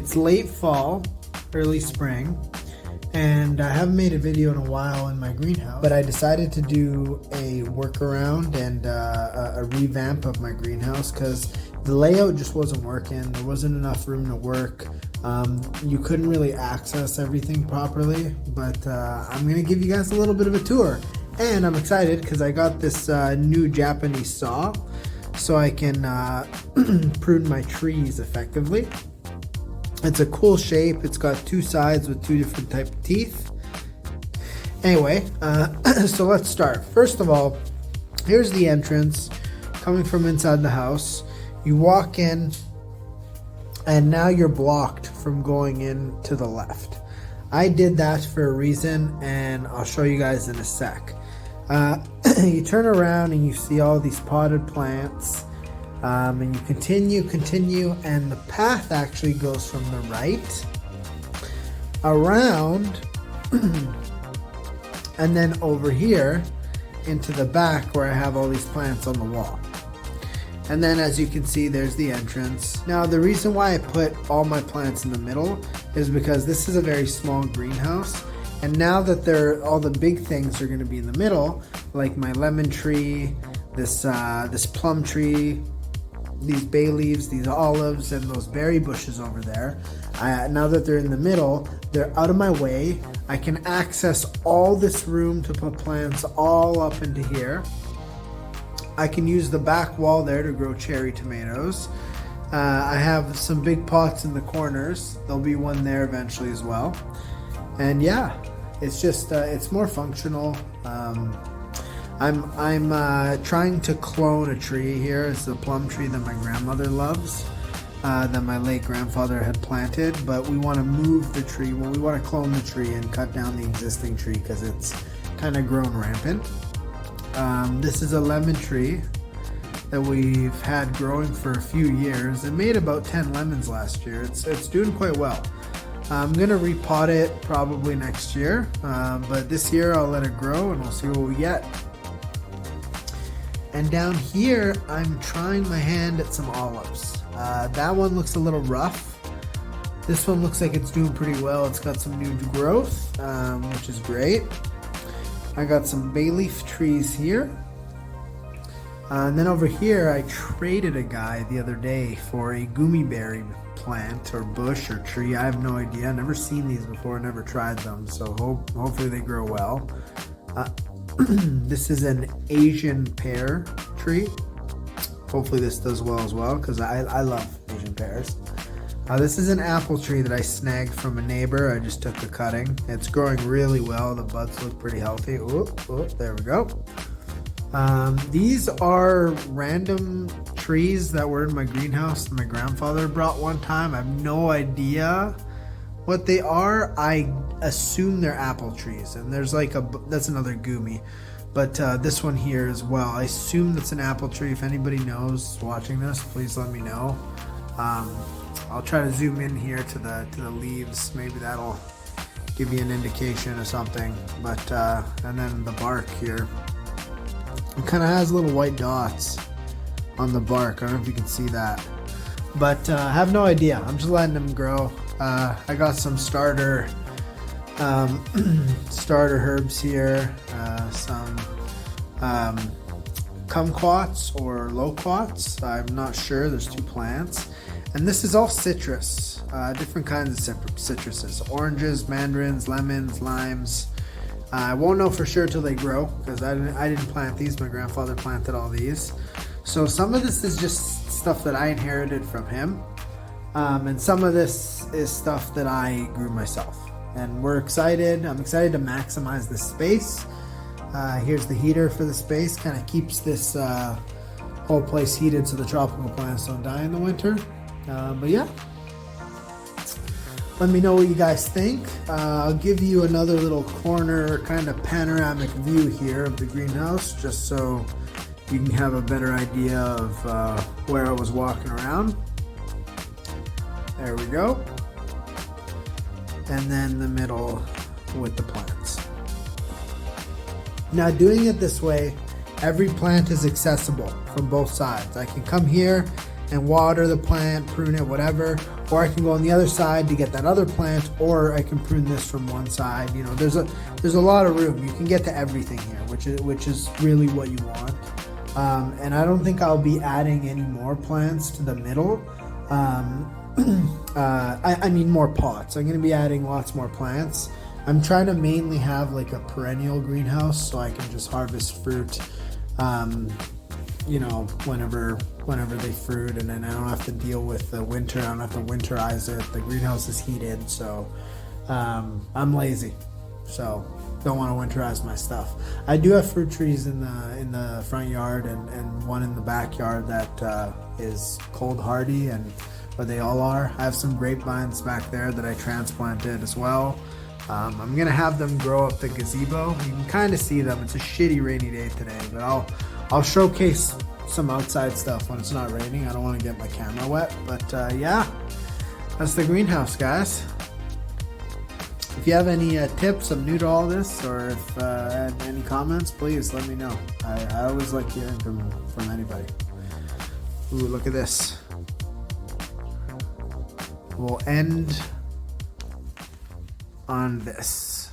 It's late fall, early spring, and I haven't made a video in a while in my greenhouse, but I decided to do a workaround and a revamp of my greenhouse because the layout just wasn't working. There wasn't enough room to work. You couldn't really access everything properly, but I'm gonna give you guys a little bit of a tour. And I'm excited because I got this new Japanese saw so I can prune my trees effectively. It's a cool shape. It's got two sides with two different type of teeth. Anyway, so let's start. First of all, here's the entrance coming from inside the house. You walk in and now you're blocked from going in to the left. I did that for a reason and I'll show you guys in a sec. You turn around and you see all these potted plants. And you continue, and the path actually goes from the right around and then over here into the back where I have all these plants on the wall. And then as you can see, there's the entrance. Now the reason why I put all my plants in the middle is because this is a very small greenhouse, and now that all the big things are going to be in the middle, like my lemon tree, this plum tree, these bay leaves, these olives, and those berry bushes over there. Now that they're in the middle, they're out of my way. I can access all this room to put plants all up into here. I can use the back wall there to grow cherry tomatoes. I have some big pots in the corners. There'll be one there eventually as well. And yeah, it's just it's more functional. I'm trying to clone a tree here. It's a plum tree that my grandmother loves, that my late grandfather had planted, but we want to move the tree. Well, we want to clone the tree and cut down the existing tree because it's kind of grown rampant. This is a lemon tree that we've had growing for a few years. It made about 10 lemons last year. It's doing quite well. I'm gonna repot it probably next year, but this year I'll let it grow and we'll see what we get. And down here, I'm trying my hand at some olives. That one looks a little rough. This one looks like it's doing pretty well. It's got some new growth, which is great. I got some bay leaf trees here. And then over here, I traded a guy the other day for a gummy berry plant or bush or tree. I have no idea. I've never seen these before, never tried them. So hopefully they grow well. This is an Asian pear tree. Hopefully this does well as well because I love Asian pears. This is an apple tree that I snagged from a neighbor. I just took the cutting. It's growing really well. The buds look pretty healthy. There we go. These are random trees that were in my greenhouse that my grandfather brought one time. I have no idea what they are. I assume they're apple trees, and there's like that's another gumi, but this one here as well, I assume that's an apple tree. If anybody knows watching this, please let me know. I'll try to zoom in here to the leaves. Maybe that'll give you an indication of something. But and then the bark here, it kind of has little white dots on the bark. I don't know if you can see that, but I have no idea. I'm just letting them grow. I got some starter herbs here, some kumquats or loquats. I'm not sure. There's two plants, and this is all citrus, different kinds of citruses: oranges, mandarins, lemons, limes. I won't know for sure till they grow because I didn't plant these. My grandfather planted all these. So some of this is just stuff that I inherited from him. And some of this is stuff that I grew myself, and we're excited. I'm excited to maximize the space. Here's the heater for the space, kind of keeps this whole place heated so the tropical plants don't die in the winter. But yeah, let me know what you guys think. I'll give you another little corner kind of panoramic view here of the greenhouse, just so you can have a better idea of where I was walking around. There we go. And then the middle with the plants. Now doing it this way, every plant is accessible from both sides. I can come here and water the plant, prune it, whatever. Or I can go on the other side to get that other plant, or I can prune this from one side. You know, there's a lot of room. You can get to everything here, which is really what you want. And I don't think I'll be adding any more plants to the middle. I mean more pots. I'm going to be adding lots more plants. I'm trying to mainly have like a perennial greenhouse so I can just harvest fruit, you know, whenever they fruit, and then I don't have to deal with the winter. I don't have to winterize it. The greenhouse is heated, so I'm lazy, so don't want to winterize my stuff. I do have fruit trees in the front yard and one in the backyard that is cold hardy, and or they all are. I have some grapevines back there that I transplanted as well. I'm gonna have them grow up the gazebo. You can kind of see them. It's a shitty rainy day today, but I'll showcase some outside stuff when it's not raining. I don't want to get my camera wet, but yeah, that's the greenhouse, guys. If you have any tips, I'm new to all this, or if any comments, please let me know. I always like hearing from anybody. Ooh, look at this. We'll end on this.